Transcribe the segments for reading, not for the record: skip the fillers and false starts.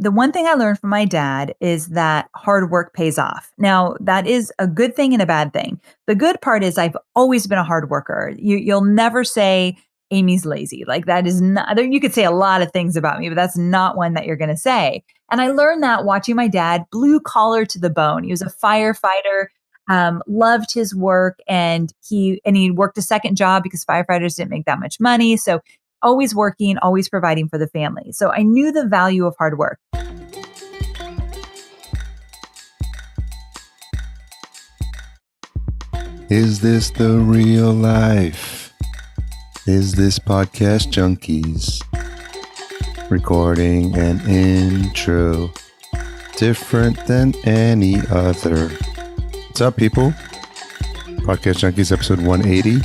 The one thing I learned from my dad is that hard work pays off. Now, that is a good thing and a bad thing. The good part is I've always been a hard worker. You'll never say Amy's lazy. Like that is not, you could say a lot of things about me, but that's not one that you're going to say. And I learned that watching my dad, blue collar to the bone. He was a firefighter, loved his work, and he worked a second job because firefighters didn't make that much money. So always working, always providing for the family. So I knew the value of hard work. Is this the real life? Is this podcast Junkies? Recording an intro different than any other. What's up, people? Podcast Junkies episode 180.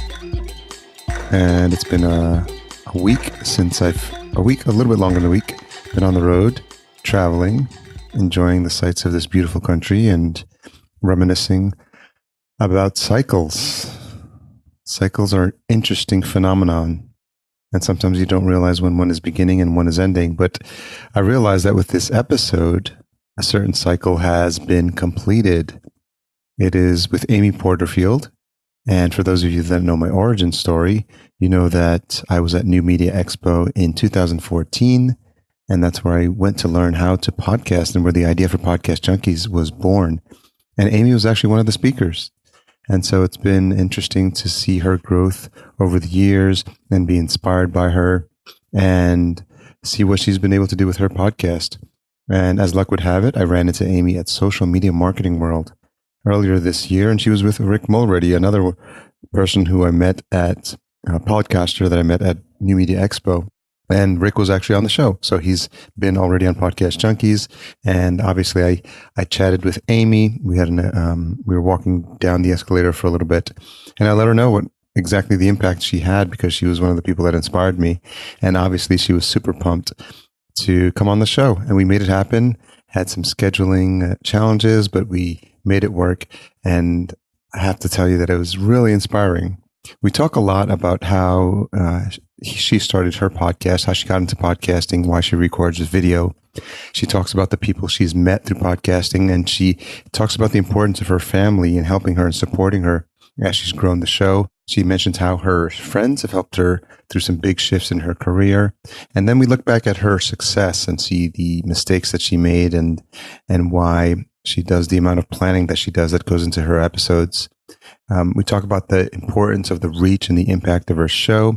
And it's been a week since a little bit longer than a week, been on the road, traveling, enjoying the sights of this beautiful country and reminiscing about cycles. Cycles are an interesting phenomenon. And sometimes you don't realize when one is beginning and one is ending. But I realized that with this episode, a certain cycle has been completed. It is with Amy Porterfield. And for those of you that know my origin story, you know that I was at New Media Expo in 2014. And that's where I went to learn how to podcast and where the idea for Podcast Junkies was born. And Amy was actually one of the speakers. And so it's been interesting to see her growth over the years and be inspired by her and see what she's been able to do with her podcast. And as luck would have it, I ran into Amy at Social Media Marketing World earlier this year, and she was with Rick Mulready, another person who I met at a podcaster that I met at New Media Expo. And Rick was actually on the show. So he's been already on Podcast Junkies. And obviously I chatted with Amy. We were walking down the escalator for a little bit, and I let her know what exactly the impact she had, because she was one of the people that inspired me. And obviously she was super pumped to come on the show, and we made it happen. Had some scheduling challenges, but we made it work. And I have to tell you that it was really inspiring. We talk a lot about how she started her podcast, how she got into podcasting, why she records this video. She talks about the people she's met through podcasting, and she talks about the importance of her family and helping her and supporting her as she's grown the show. She mentions how her friends have helped her through some big shifts in her career. And then we look back at her success and see the mistakes that she made and why she does the amount of planning that she does that goes into her episodes. We talk about the importance of the reach and the impact of her show.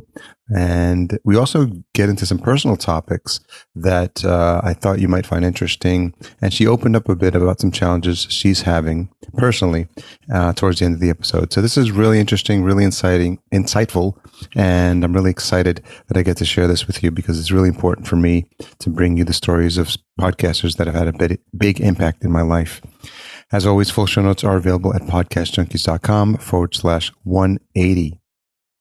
And we also get into some personal topics that I thought you might find interesting. And she opened up a bit about some challenges she's having personally towards the end of the episode. So this is really interesting, really insightful. And I'm really excited that I get to share this with you, because it's really important for me to bring you the stories of podcasters that have had a big impact in my life. As always, full show notes are available at podcastjunkies.com/180.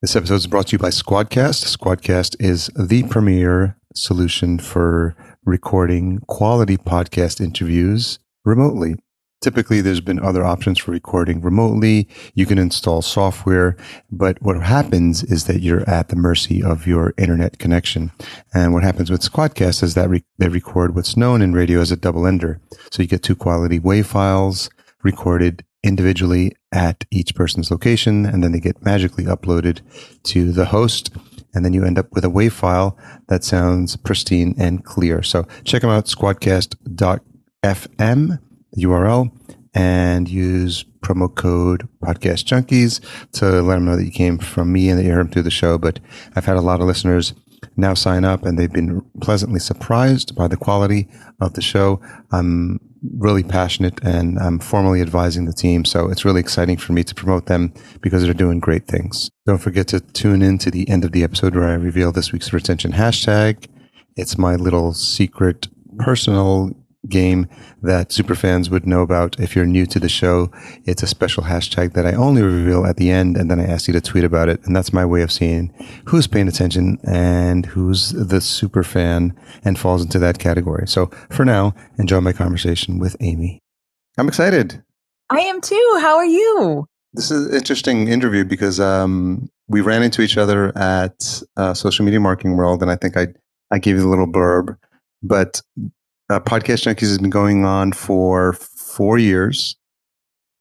This episode is brought to you by Squadcast. Squadcast is the premier solution for recording quality podcast interviews remotely. Typically, there's been other options for recording remotely. You can install software, but what happens is that you're at the mercy of your internet connection. And what happens with Squadcast is that they record what's known in radio as a double ender. So you get two quality WAV files recorded individually at each person's location, and then they get magically uploaded to the host. And then you end up with a WAV file that sounds pristine and clear. So check them out, squadcast.fm. URL, and use promo code Podcast Junkies to let them know that you came from me and that you heard them through the show. But I've had a lot of listeners now sign up, and they've been pleasantly surprised by the quality of the show. I'm really passionate, and I'm formally advising the team. So it's really exciting for me to promote them, because they're doing great things. Don't forget to tune in to the end of the episode where I reveal this week's retention hashtag. It's my little secret personal game that superfans would know about. If you're new to the show, it's a special hashtag that I only reveal at the end, and then I ask you to tweet about it. And that's my way of seeing who's paying attention and who's the super fan and falls into that category. So for now, enjoy my conversation with Amy. I'm excited. I am too. How are you? This is an interesting interview because we ran into each other at Social Media Marketing World, and I think I gave you a little blurb, but Podcast Junkies has been going on for 4 years,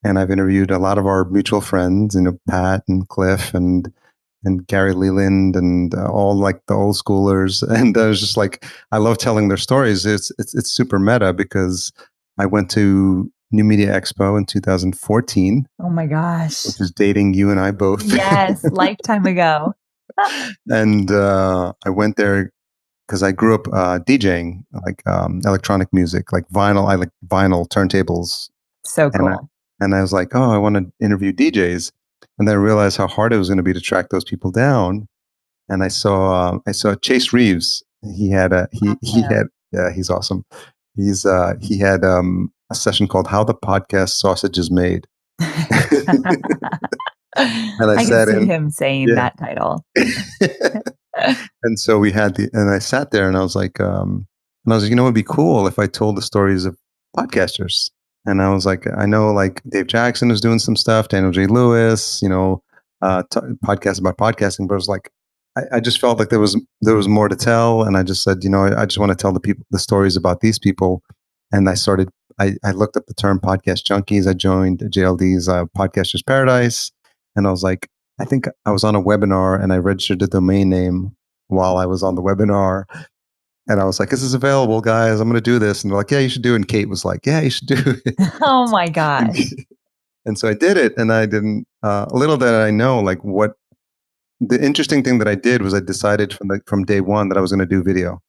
and I've interviewed a lot of our mutual friends, Pat and Cliff and Gary Leland and all like the old schoolers. And I was just like, I love telling their stories. It's super meta because I went to New Media Expo in 2014, Oh my gosh. which is dating you and I both. Yes, lifetime ago. And I went there because I grew up DJing like electronic music, like vinyl. I like vinyl turntables, So and cool. I was like, oh, I want to interview DJs, and then I realized how hard it was going to be to track those people down. And I saw Chase Reeves. He had yeah, he's awesome. He had a session called "How the Podcast Sausage is Made," and I I can sat see in. him saying Yeah. that title. And so and I sat there and I was like, it'd be cool if I told the stories of podcasters. And I was like, I know like Dave Jackson was doing some stuff, Daniel J. Lewis, podcasts about podcasting, but it was like, I just felt like there was more to tell. And I just said, I just want to tell the stories about these people. And I looked up the term podcast junkies. I joined JLD's Podcasters Paradise. And I was like, I think I was on a webinar and I registered the domain name while I was on the webinar. And I was like, this is available, guys. I'm going to do this. And they're like, yeah, you should do it. And Kate was like, yeah, you should do it. Oh my and, gosh. and so I did it. And I didn't, little did I know, like what the interesting thing that I did was I decided from day one that I was going to do video.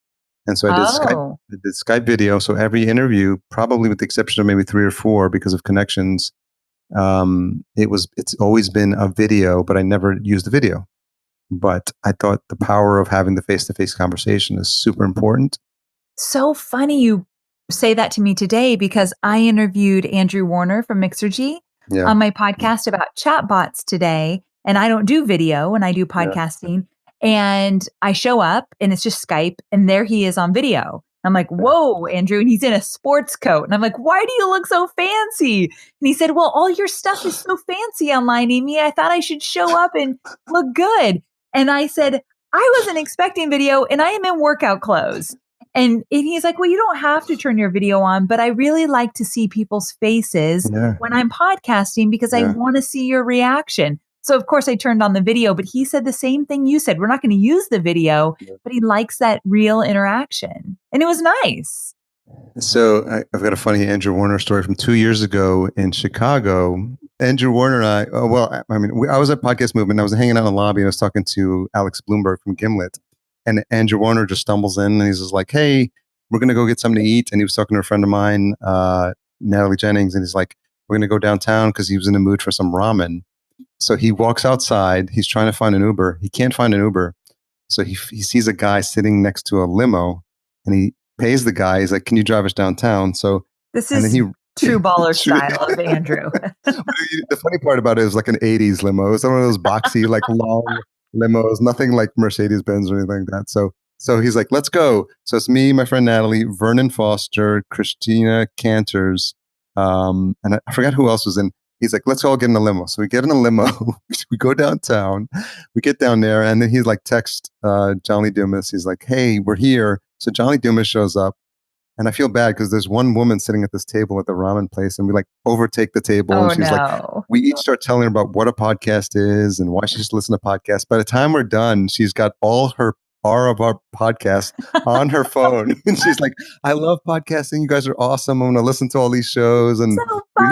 And so Oh, I did Skype video. So every interview, probably with the exception of maybe 3 or 4 because of connections, it's always been a video, but I never used the video. But I thought the power of having the face-to-face conversation is super important. so funny you say that to me today because I interviewed Andrew Warner from Mixergy Yeah, on my podcast about chatbots today. And I don't do video and I do yeah, podcasting. And I show up and it's just Skype and there he is on video. I'm like, yeah, whoa, Andrew. And he's in a sports coat. And I'm like, why do you look so fancy? And he said, well, all your stuff is so fancy online, Amy. I thought I should show up and look good. And I said, I wasn't expecting video and I am in workout clothes. And he's like, well, you don't have to turn your video on, but I really like to see people's faces yeah, when I'm podcasting because I yeah. want to see your reaction. So of course I turned on the video, but he said the same thing you said. We're not going to use the video, Yeah. but he likes that real interaction. And it was nice. So I've got a funny Andrew Warner story from 2 years ago in Chicago. Andrew Warner and I, I was at Podcast Movement. And I was hanging out in the lobby and I was talking to Alex Bloomberg from Gimlet. And Andrew Warner just stumbles in and he's just like, hey, we're going to go get something to eat. And he was talking to a friend of mine, Natalie Jennings. And he's like, we're going to go downtown because he was in the mood for some ramen. So he walks outside. He's trying to find an Uber. He can't find an Uber. So he sees a guy sitting next to a limo and he pays the guy. He's like, can you drive us downtown? So, This and then is he, true baller True. style of Andrew. The funny part about it is like an 80s limo. It's one of those boxy, like long limos, nothing like Mercedes Benz or anything like that. So he's like, let's go. So it's me, my friend Natalie, Vernon Foster, Christina Cantors, and I forgot who else was in. He's like, let's all get in a limo. So we get in a limo, we go downtown, we get down there, and then he's like, text John Lee Dumas. He's like, hey, we're here. So John Lee Dumas shows up. And I feel bad because there's one woman sitting at this table at the ramen place, and we like overtake the table, and Oh she's like, no. we each start telling her about what a podcast is and why she should listen to podcasts. By the time we're done, she's got all of our podcasts on her phone, and she's like, "I love podcasting. You guys are awesome. I'm going to listen to all these shows." And So we,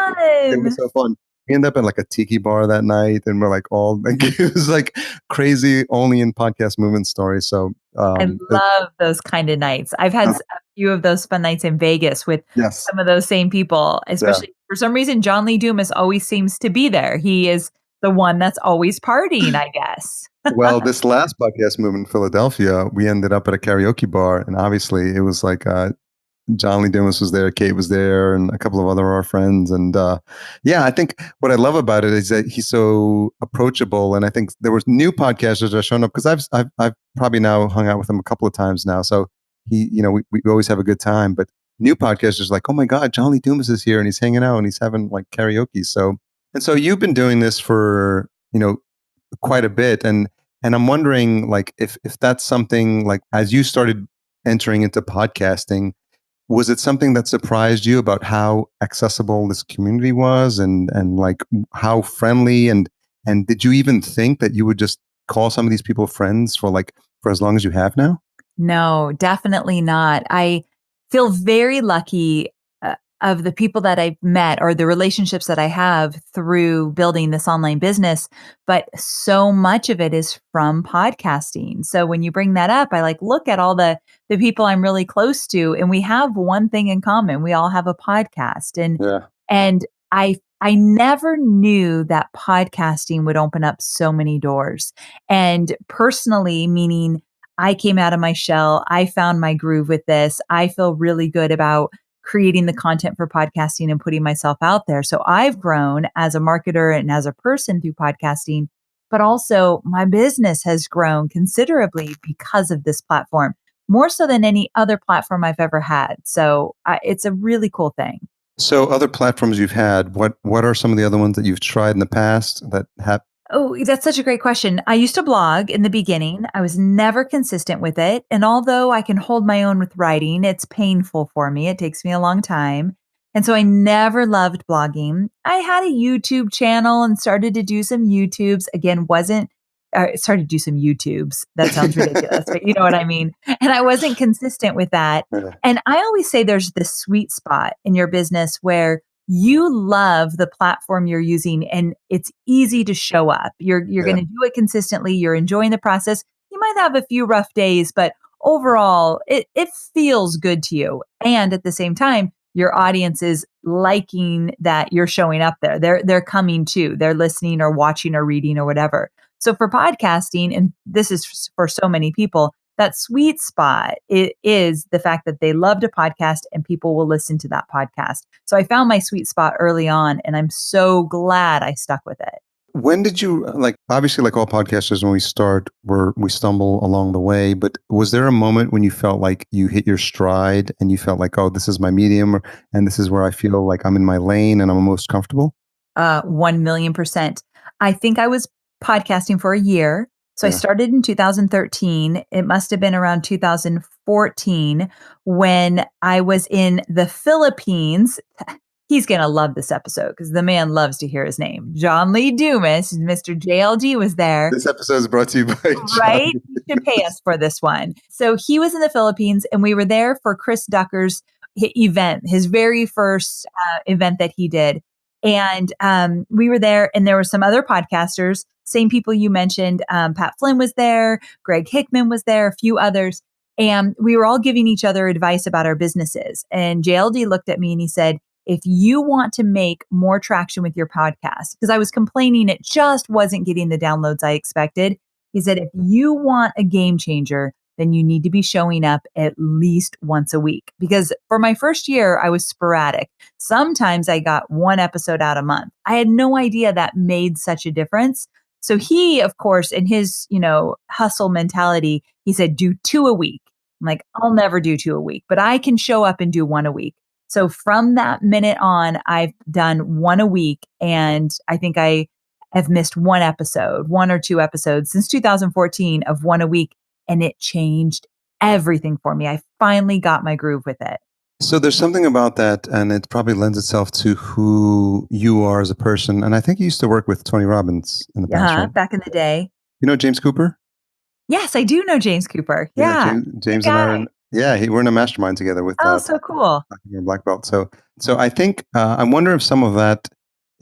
it was fun. so fun. We ended up in like a tiki bar that night, and we're like all like it was like crazy, only in podcast movement stories. So I love those kind of nights. I've had uh, a few of those fun nights in Vegas with yes, some of those same people, yeah. especially for some reason, John Lee Dumas always seems to be there. He is the one that's always partying, I guess. Well, this last podcast movement in Philadelphia, we ended up at a karaoke bar, and obviously it was like John Lee Dumas was there, Kate was there, and a couple of other of our friends. And yeah, I think what I love about it is that he's so approachable. And I think there was new podcasters that are showing up because I've probably now hung out with him a couple of times now. So we always have a good time. But new podcasters like, oh my God, John Lee Dumas is here and he's hanging out and he's having like karaoke. So you've been doing this for quite a bit, and I'm wondering like if that's something like as you started entering into podcasting was it something that surprised you about how accessible this community was and like how friendly and did you even think that you would just call some of these people friends for as long as you have now? No, definitely not. I feel very lucky of the people that I've met or the relationships that I have through building this online business, but so much of it is from podcasting. So when you bring that up, I like look at all the people I'm really close to and we have one thing in common. We all have a podcast Yeah. and I never knew that podcasting would open up so many doors. And personally, meaning I came out of my shell. I found my groove with this. I feel really good about creating the content for podcasting and putting myself out there. So I've grown as a marketer and as a person through podcasting, but also my business has grown considerably because of this platform, more so than any other platform I've ever had. So it's a really cool thing. So other platforms you've had, what are some of the other ones that you've tried in the past that have Oh, that's such a great question. I used to blog in the beginning. I was never consistent with it. And although I can hold my own with writing, it's painful for me. It takes me a long time. And so I never loved blogging. I had a YouTube channel and started to do some YouTubes. Again, wasn't started to do some YouTubes. That sounds ridiculous, but you know what I mean. And I wasn't consistent with that. Yeah. And I always say there's this sweet spot in your business where you love the platform you're using and it's easy to show up. You're going Yeah. to do it consistently. You're enjoying the process. You might have a few rough days, but overall it feels good to you. And at the same time, your audience is liking that you're showing up there. They're coming too. They're listening or watching or reading or whatever. So for podcasting, and this is for so many people, that sweet spot is the fact that they loved a podcast and people will listen to that podcast. So I found my sweet spot early on and I'm so glad I stuck with it. When did you like obviously like all podcasters when we start we stumble along the way, but was there a moment when you felt like you hit your stride and you felt like, oh, this is my medium and this is where I feel like I'm in my lane and I'm most comfortable? 1,000,000%. I think I was podcasting for a year. So I Yeah. started in 2013. It must have been around 2014 when I was in the Philippines. He's going to love this episode because the man loves to hear his name. John Lee Dumas, Mr. JLD was there. This episode is brought to you by John. Right? You should pay us for this one. So he was in the Philippines and we were there for Chris Ducker's event, his very first event that he did. And we were there and there were some other podcasters, same people you mentioned. Pat Flynn was there, Greg Hickman was there, a few others. And we were all giving each other advice about our businesses. And JLD looked at me and he said, if you want to make more traction with your podcast, because I was complaining it just wasn't getting the downloads I expected. He said, if you want a game changer, then you need to be showing up at least once a week. Because for my first year, I was sporadic. Sometimes I got one episode out a month. I had no idea that made such a difference. So he, of course, in his, hustle mentality, he said, do two a week. I'm like, I'll never do two a week, but I can show up and do one a week. So from that minute on, I've done one a week. And I think I have missed one or two episodes since 2014 of one a week. And it changed everything for me. I finally got my groove with it. So there's something about that, and it probably lends itself to who you are as a person. And I think you used to work with Tony Robbins in the past, right? Back in the day. You know James Cooper? Yes, I do know James Cooper. Yeah, Yeah. James Good and I guy. are we're in a mastermind together with Oh, so cool. your black belt. So I think I wonder if some of that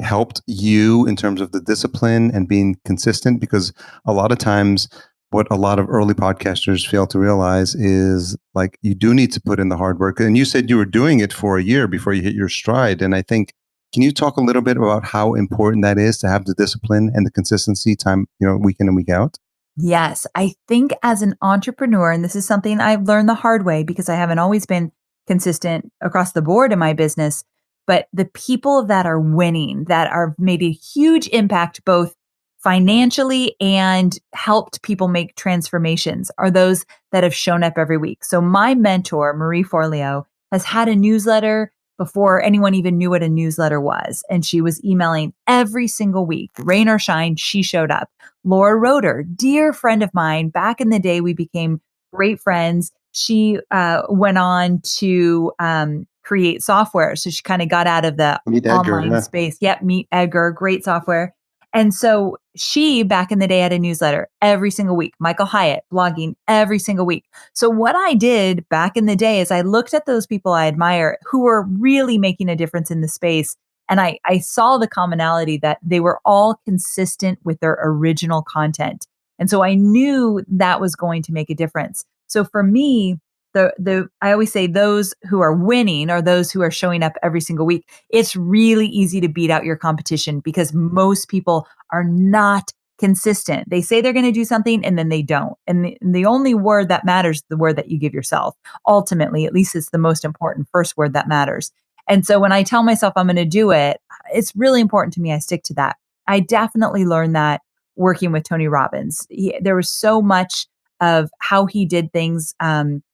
helped you in terms of the discipline and being consistent, because a lot of times what a lot of early podcasters fail to realize is like you do need to put in the hard work. And you said you were doing it for a year before you hit your stride. And I think, can you talk a little bit about how important that is to have the discipline and the consistency time, week in and week out? Yes, I think as an entrepreneur, and this is something I've learned the hard way because I haven't always been consistent across the board in my business, but the people that are winning, that are made a huge impact both financially and helped people make transformations are those that have shown up every week. So my mentor, Marie Forleo, has had a newsletter before anyone even knew what a newsletter was. And she was emailing every single week. Rain or shine, she showed up. Laura Roeder, dear friend of mine, back in the day, we became great friends. she went on to create software. So she kind of got out of the Meet Edgar, online yeah. space. Yep, Meet Edgar, great software. And so she back in the day had a newsletter every single week, Michael Hyatt blogging every single week. So what I did back in the day is I looked at those people I admire who were really making a difference in the space. And I saw the commonality that they were all consistent with their original content. And so I knew that was going to make a difference. So for me, the I always say those who are winning are those who are showing up every single week. It's really easy to beat out your competition because most people are not consistent. They say they're going to do something and then they don't. And the only word that matters is the word that you give yourself. Ultimately, at least it's the most important first word that matters. And so when I tell myself I'm going to do it, it's really important to me I stick to that. I definitely learned that working with Tony Robbins. There was so much of how he did things,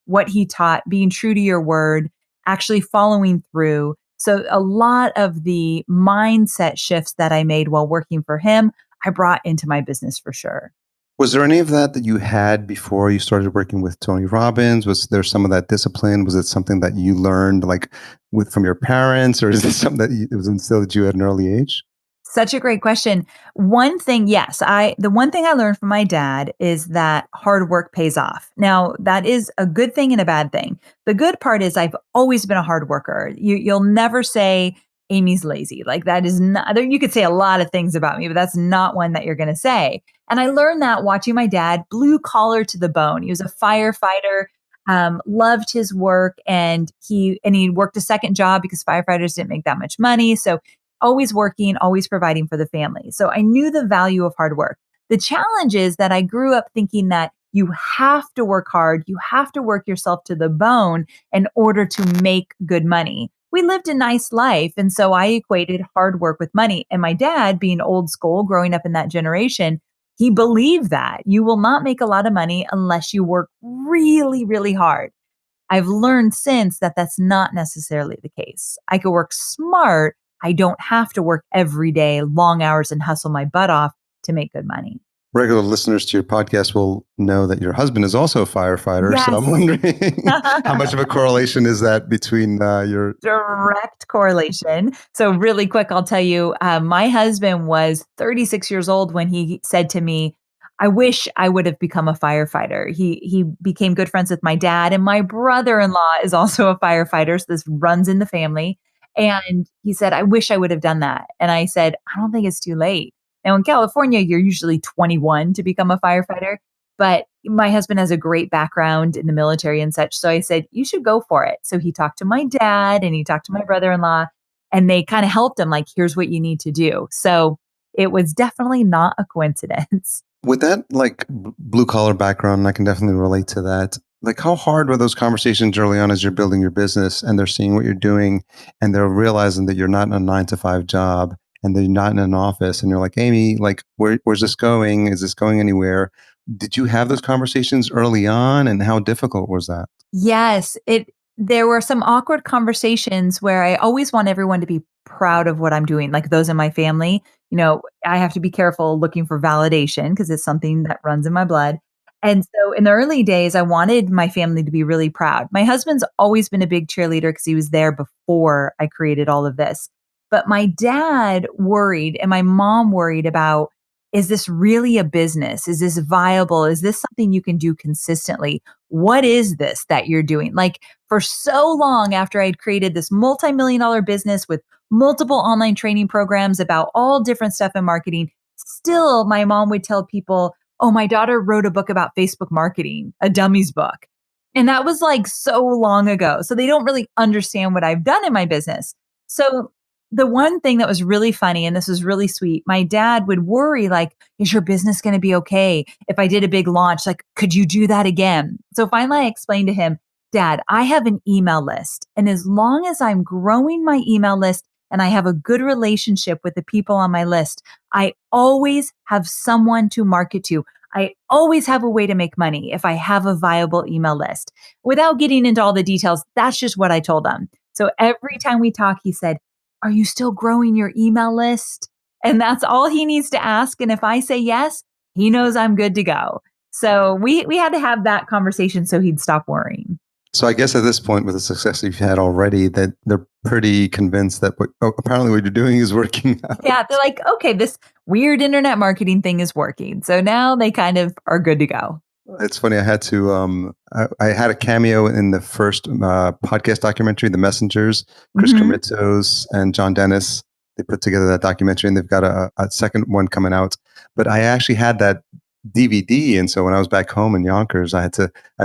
what he taught, being true to your word, actually following through. So a lot of the mindset shifts that I made while working for him, I brought into my business for sure. Was there any of that that you had before you started working with Tony Robbins? Was there some of that discipline? Was it something that you learned like with from your parents, or is it something that it was instilled you at an early age? Such a great question. One thing, yes, the one thing I learned from my dad is that hard work pays off. Now, that is a good thing and a bad thing. The good part is I've always been a hard worker. You'll never say Amy's lazy. Like that is not, you could say a lot of things about me, but that's not one that you're going to say. And I learned that watching my dad, blue collar to the bone. He was a firefighter, loved his work, and he worked a second job because firefighters didn't make that much money. So always working, always providing for the family. So I knew the value of hard work. The challenge is that I grew up thinking that you have to work hard, you have to work yourself to the bone in order to make good money. We lived a nice life. And so I equated hard work with money. And my dad, being old school, growing up in that generation, he believed that you will not make a lot of money unless you work really, really hard. I've learned since that that's not necessarily the case. I could work smart. I don't have to work every day, long hours, and hustle my butt off to make good money. Regular listeners to your podcast will know that your husband is also a firefighter. So Yes. I'm wondering how much of a correlation is that between your. Direct correlation. So, really quick, I'll tell you my husband was 36 years old when he said to me, I wish I would have become a firefighter. He became good friends with my dad, and my brother-in-law is also a firefighter. So this runs in the family. And he said, I wish I would have done that. And I said, I don't think it's too late. Now in California, you're usually 21 to become a firefighter. But my husband has a great background in the military and such. So I said, you should go for it. So he talked to my dad and he talked to my brother-in-law, and they kind of helped him like, here's what you need to do. So it was definitely not a coincidence. With that like blue collar background, I can definitely relate to that. Like how hard were those conversations early on as you're building your business and they're seeing what you're doing and they're realizing that you're not in a 9 to 5 job and they're not in an office and you're like, Amy, like where's this going? Is this going anywhere? Did you have those conversations early on and how difficult was that? Yes, there were some awkward conversations where I always want everyone to be proud of what I'm doing, like those in my family. I have to be careful looking for validation because it's something that runs in my blood. And so in the early days, I wanted my family to be really proud. My husband's always been a big cheerleader because he was there before I created all of this. But my dad worried and my mom worried about, is this really a business? Is this viable? Is this something you can do consistently? What is this that you're doing? Like for so long after I'd created this multi-million dollar business with multiple online training programs about all different stuff in marketing, still my mom would tell people, oh, my daughter wrote a book about Facebook marketing, a dummies book. And that was like so long ago. So they don't really understand what I've done in my business. So the one thing that was really funny, and this was really sweet, my dad would worry, like, is your business going to be okay? If I did a big launch, like, could you do that again? So finally I explained to him, Dad, I have an email list. And as long as I'm growing my email list and I have a good relationship with the people on my list, I always have someone to market to. I always have a way to make money if I have a viable email list. Without getting into all the details, that's just what I told him. So every time we talk, he said, are you still growing your email list? And that's all he needs to ask. And if I say yes, he knows I'm good to go. So we had to have that conversation so he'd stop worrying. So I guess at this point, with the success you've had already, that they're pretty convinced that apparently what you're doing is working out. Yeah, they're like, okay, this weird internet marketing thing is working. So now they kind of are good to go. It's funny. I had to. I had a cameo in the first podcast documentary, The Messengers. Chris Mhm. Kermitos and John Dennis. They put together that documentary, and they've got a second one coming out. But I actually had that DVD, and so when I was back home in Yonkers, I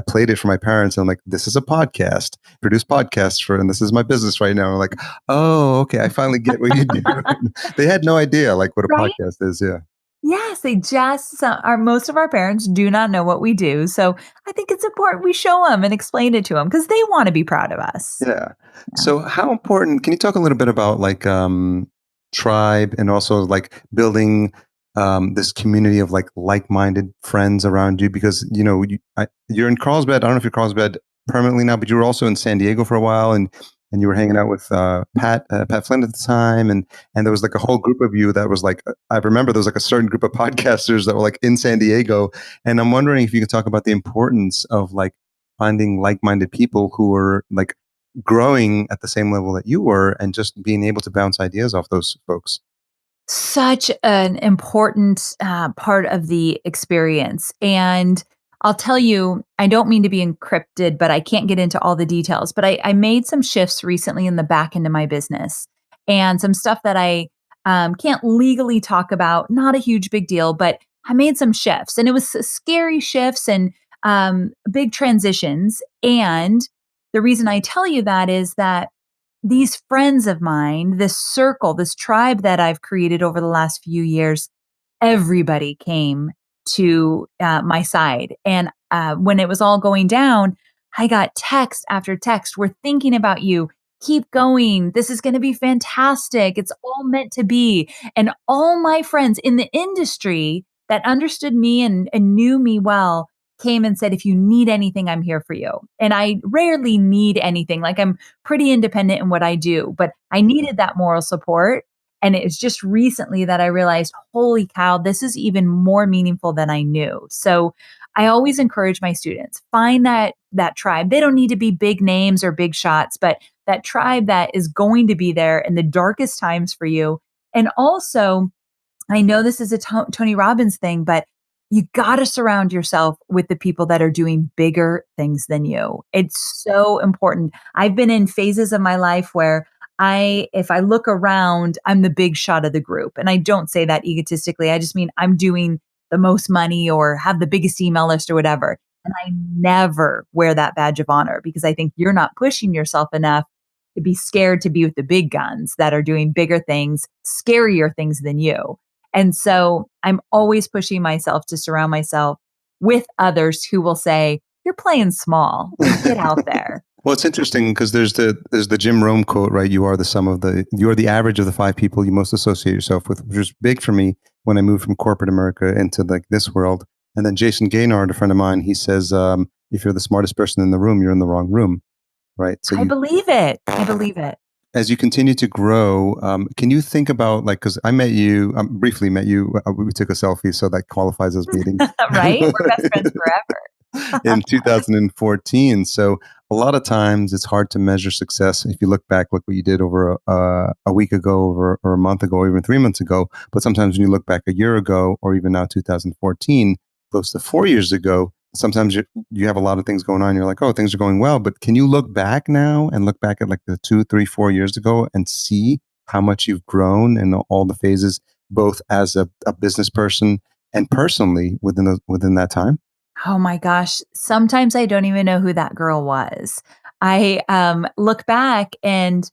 played it for my parents, and I'm like, "This is a podcast, produce podcasts for, and this is my business right now." And I'm like, "Oh, okay, I finally get what you do." They had no idea like what a Right? podcast is. Yeah. Yes, they just our most of our parents do not know what we do. So I think it's important we show them and explain it to them because they want to be proud of us. Yeah. Yeah. So how important, can you talk a little bit about like tribe and also like building this community of like-minded friends around you? Because you're in Carlsbad. I don't know if you're Carlsbad permanently now, but you were also in San Diego for a while, and you were hanging out with Pat Flynn at the time, and there was like a whole group of you that was like, I remember there was like a certain group of podcasters that were like in San Diego, and I'm wondering if you could talk about the importance of like finding like-minded people who are like growing at the same level that you were and just being able to bounce ideas off those folks. Such an important part of the experience. And I'll tell you, I don't mean to be encrypted, but I can't get into all the details. But I made some shifts recently in the back end of my business and some stuff that I can't legally talk about. Not a huge big deal, but I made some shifts and it was scary shifts and big transitions. And the reason I tell you that is that these friends of mine, this circle, this tribe that I've created over the last few years, everybody came to my side. And when it was all going down, I got text after text. We're thinking about you. Keep going. This is going to be fantastic. It's all meant to be. And all my friends in the industry that understood me and knew me well came and said, if you need anything, I'm here for you. And I rarely need anything. Like I'm pretty independent in what I do, but I needed that moral support. And it was just recently that I realized, holy cow, this is even more meaningful than I knew. So I always encourage my students, find that tribe. They don't need to be big names or big shots, but that tribe that is going to be there in the darkest times for you. And also, I know this is a Tony Robbins thing, but you got to surround yourself with the people that are doing bigger things than you. It's so important. I've been in phases of my life where if I look around, I'm the big shot of the group. And I don't say that egotistically. I just mean I'm doing the most money or have the biggest email list or whatever. And I never wear that badge of honor because I think you're not pushing yourself enough to be scared to be with the big guns that are doing bigger things, scarier things than you. And so I'm always pushing myself to surround myself with others who will say, you're playing small. Like, get out there. Well, it's interesting because there's the Jim Rome quote, right? You are the average of the five people you most associate yourself with, which was big for me when I moved from corporate America into like this world. And then Jason Gaynard, a friend of mine, he says, if you're the smartest person in the room, you're in the wrong room, right? So I believe it. I believe it. as you continue to grow, can you think about like, because I met you, briefly met you, we took a selfie, so that qualifies as meeting. Right? We're best friends forever. In 2014. So a lot of times it's hard to measure success. If you look back, look what you did over a week ago, or a month ago, or even 3 months ago. But sometimes when you look back a year ago, or even now 2014, close to 4 years ago, sometimes you have a lot of things going on. You're like, oh, things are going well. But can you look back now and look back at like the 2, 3, 4 years ago and see how much you've grown in all the phases, both as a business person and personally within that time? Oh my gosh. Sometimes I don't even know who that girl was. I look back and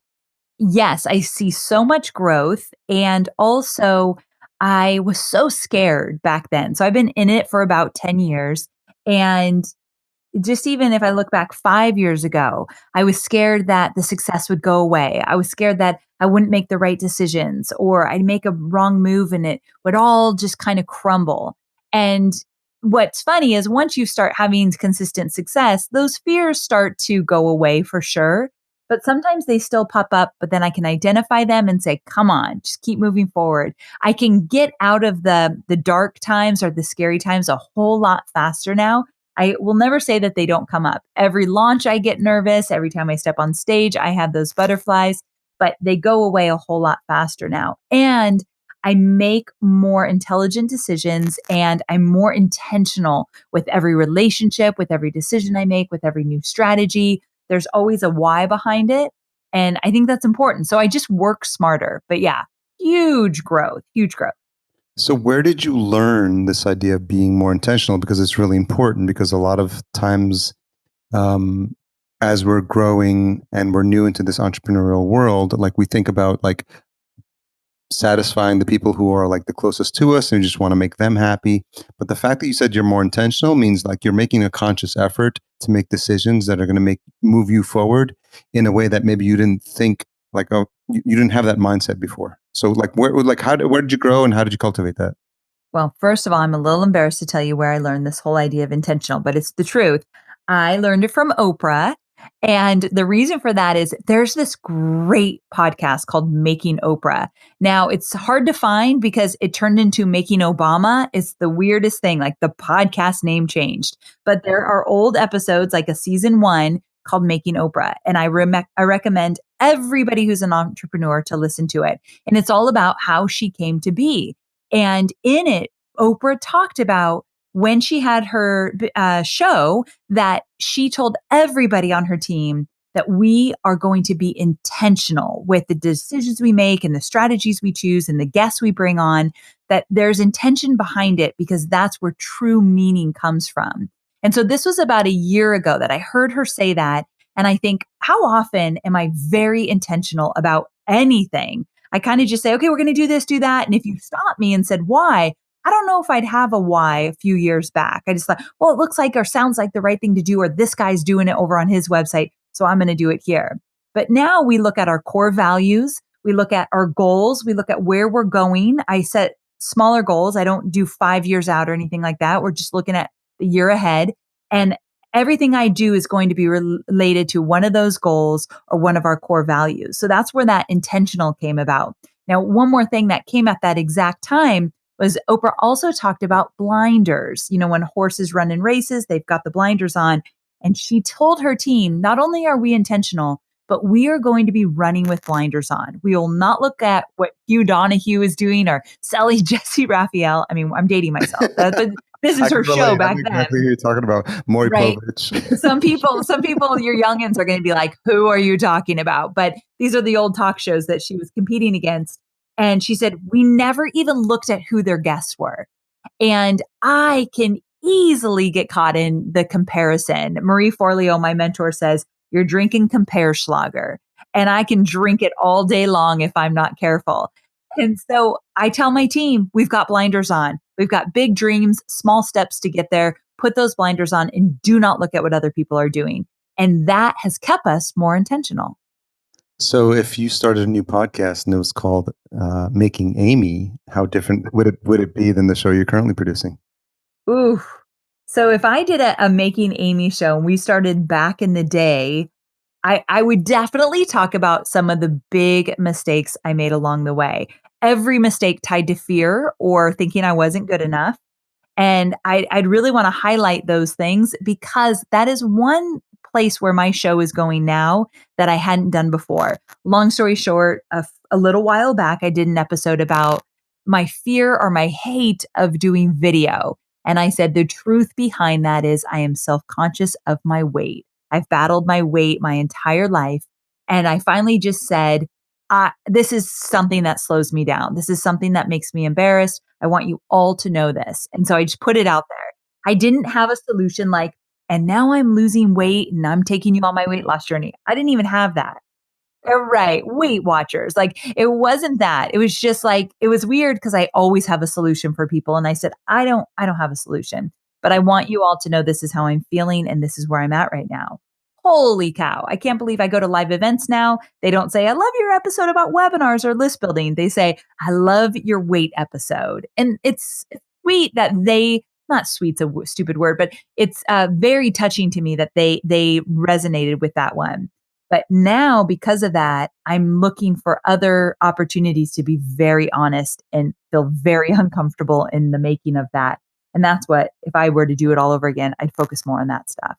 yes, I see so much growth. And also, I was so scared back then. So I've been in it for about 10 years. And just even if I look back 5 years ago, I was scared that the success would go away. I was scared that I wouldn't make the right decisions or I'd make a wrong move and it would all just kind of crumble. And what's funny is once you start having consistent success, those fears start to go away for sure. but sometimes they still pop up, but then I can identify them and say, come on, just keep moving forward. I can get out of the dark times or the scary times a whole lot faster now. I will never say that they don't come up. Every launch, I get nervous. Every time I step on stage, I have those butterflies, but they go away a whole lot faster now. And I make more intelligent decisions and I'm more intentional with every relationship, with every decision I make, with every new strategy. There's always a why behind it. And I think that's important. So I just work smarter. But yeah, huge growth, huge growth. So, where did you learn this idea of being more intentional? Because it's really important. Because a lot of times, um, as we're growing and we're new into this entrepreneurial world, like we think about like satisfying the people who are like the closest to us and we just want to make them happy. But the fact that you said you're more intentional means like you're making a conscious effort to make decisions that are going to move you forward in a way that maybe you didn't think like, oh, you didn't have that mindset before. So like where did you grow and how did you cultivate that? Well, first of all, I'm a little embarrassed to tell you where I learned this whole idea of intentional, but it's the truth. I learned it from Oprah. And the reason for that is there's this great podcast called Making Oprah. Now, it's hard to find because it turned into Making Obama. It's the weirdest thing, like the podcast name changed. But there are old episodes, like a season one called Making Oprah. And I recommend everybody who's an entrepreneur to listen to it. And it's all about how she came to be. And in it, Oprah talked about when she had her show that she told everybody on her team that we are going to be intentional with the decisions we make and the strategies we choose and the guests we bring on, that there's intention behind it because that's where true meaning comes from. And so this was about a year ago that I heard her say that. And I think, how often am I very intentional about anything? I kind of just say, okay, we're going to do this, do that. And if you stopped me and said, why? I don't know if I'd have a why a few years back. I just thought, well, it looks like or sounds like the right thing to do, or this guy's doing it over on his website. So I'm going to do it here. But now we look at our core values. We look at our goals. We look at where we're going. I set smaller goals. I don't do 5 years out or anything like that. We're just looking at the year ahead. And everything I do is going to be related to one of those goals or one of our core values. So that's where that intentional came about. Now, one more thing that came at that exact time was Oprah also talked about blinders. You know, when horses run in races, they've got the blinders on. And she told her team, not only are we intentional, but we are going to be running with blinders on. We will not look at what Hugh Donahue is doing or Sally Jesse Raphael. I mean, I'm dating myself. But this is her show back then. Exactly who you're talking about. Maury Right. Povich. some people, your youngins are going to be like, who are you talking about? But these are the old talk shows that she was competing against. And she said, we never even looked at who their guests were. And I can easily get caught in the comparison. Marie Forleo, my mentor, says, you're drinking compare Schlager. And I can drink it all day long if I'm not careful. And so I tell my team, we've got blinders on. We've got big dreams, small steps to get there. Put those blinders on and do not look at what other people are doing. And that has kept us more intentional. So, if you started a new podcast and it was called "Making Amy," how different would it be than the show you're currently producing? Ooh. So if I did a Making Amy show and we started back in the day, I would definitely talk about some of the big mistakes I made along the way. Every mistake tied to fear or thinking I wasn't good enough. And I'd really want to highlight those things because that is one place where my show is going now that I hadn't done before. Long story short, a little while back, I did an episode about my fear or my hate of doing video. And I said, the truth behind that is I am self conscious of my weight. I've battled my weight my entire life. And I finally just said, this is something that slows me down. This is something that makes me embarrassed. I want you all to know this. And so I just put it out there. I didn't have a solution like, and now I'm losing weight and I'm taking you on my weight loss journey. I didn't even have that. Right. Weight Watchers. Like it wasn't that. It was just like, it was weird because I always have a solution for people. And I said, I don't have a solution, but I want you all to know this is how I'm feeling and this is where I'm at right now. Holy cow. I can't believe I go to live events now. They don't say, I love your episode about webinars or list building. They say, I love your weight episode. And it's sweet that not sweet's a stupid word, but it's very touching to me that they resonated with that one. But now, because of that, I'm looking for other opportunities to be very honest and feel very uncomfortable in the making of that. And that's what, if I were to do it all over again, I'd focus more on that stuff.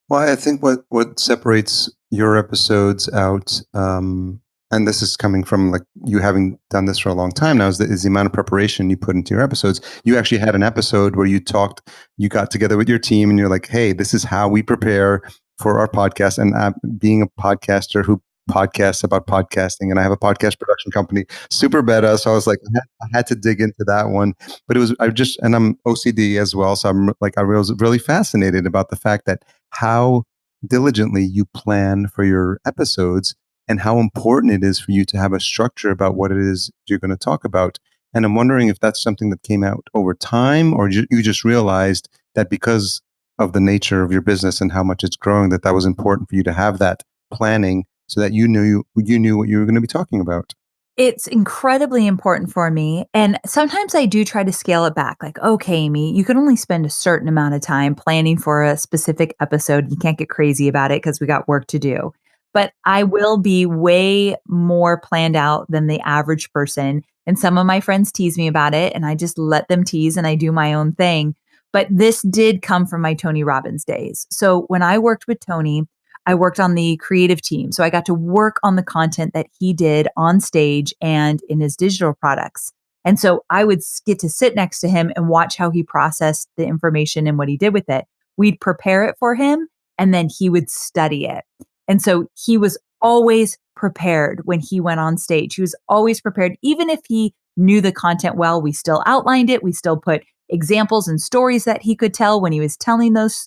Well, I think what separates your episodes out, and this is coming from like you having done this for a long time now, is the amount of preparation you put into your episodes. You actually had an episode where you got together with your team, and you're like, "Hey, this is how we prepare for our podcast." And being a podcaster who podcasts about podcasting, and I have a podcast production company, super beta. So I was like, I had to dig into that one, but it was and I'm OCD as well, so I was really fascinated about the fact that how diligently you plan for your episodes and how important it is for you to have a structure about what it is you're going to talk about. And I'm wondering if that's something that came out over time, or you just realized that because of the nature of your business and how much it's growing, that was important for you to have that planning so that you knew what you were going to be talking about. It's incredibly important for me. And sometimes I do try to scale it back. Like, okay, Amy, you can only spend a certain amount of time planning for a specific episode. You can't get crazy about it because we got work to do. But I will be way more planned out than the average person. And some of my friends tease me about it, and I just let them tease and I do my own thing. But this did come from my Tony Robbins days. So when I worked with Tony, I worked on the creative team. So I got to work on the content that he did on stage and in his digital products. And so I would get to sit next to him and watch how he processed the information and what he did with it. We'd prepare it for him and then he would study it. And so he was always prepared when he went on stage. He was always prepared. Even if he knew the content well, we still outlined it. We still put examples and stories that he could tell when he was telling those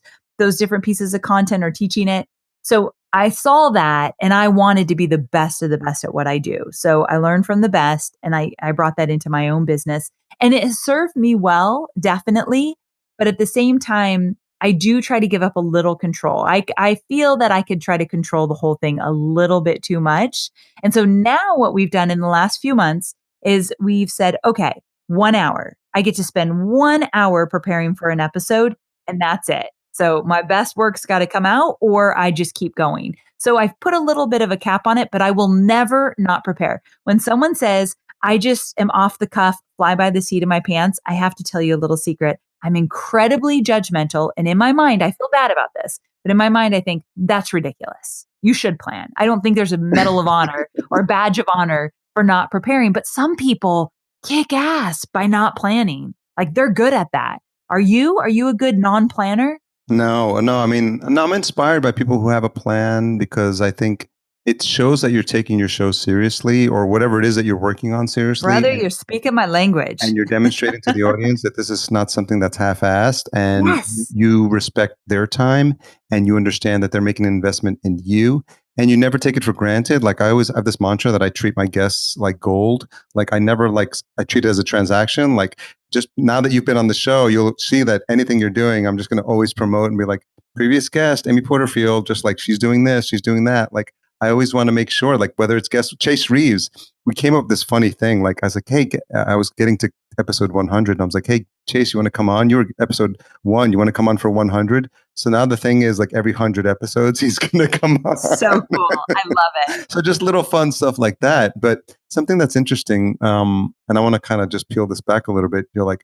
different pieces of content or teaching it. So I saw that and I wanted to be the best of the best at what I do. So I learned from the best and I brought that into my own business and it has served me well, definitely. But at the same time, I do try to give up a little control. I feel that I could try to control the whole thing a little bit too much. And so now what we've done in the last few months is we've said, okay, 1 hour. I get to spend 1 hour preparing for an episode and that's it. So my best work's got to come out or I just keep going. So I've put a little bit of a cap on it, but I will never not prepare. When someone says, I just am off the cuff, fly by the seat of my pants, I have to tell you a little secret. I'm incredibly judgmental. And in my mind, I feel bad about this, but in my mind, I think that's ridiculous. You should plan. I don't think there's a medal of honor or badge of honor for not preparing, but some people kick ass by not planning. Like they're good at that. Are you? Are you a good non-planner? No, no. I mean, no, I'm inspired by people who have a plan because I think it shows that you're taking your show seriously or whatever it is that you're working on seriously. Brother, you're speaking my language. And you're demonstrating to the audience that this is not something that's half-assed and Yes. you respect their time and you understand that they're making an investment in you and you never take it for granted. Like I always have this mantra that I treat my guests like gold. Like I treat it as a transaction. Like just now that you've been on the show, you'll see that anything you're doing, I'm just going to always promote and be like, previous guest, Amy Porterfield, just like she's doing this, she's doing that. Like I always want to make sure, like whether it's guest Chase Reeves, we came up with this funny thing. Like I was like, hey, I was getting to episode 100 and I was like, hey, Chase, you want to come on? You were episode 1. You want to come on for 100? So now the thing is like every 100 episodes, he's going to come on. So cool. I love it. So just little fun stuff like that. But something that's interesting, and I want to kind of just peel this back a little bit. You're like,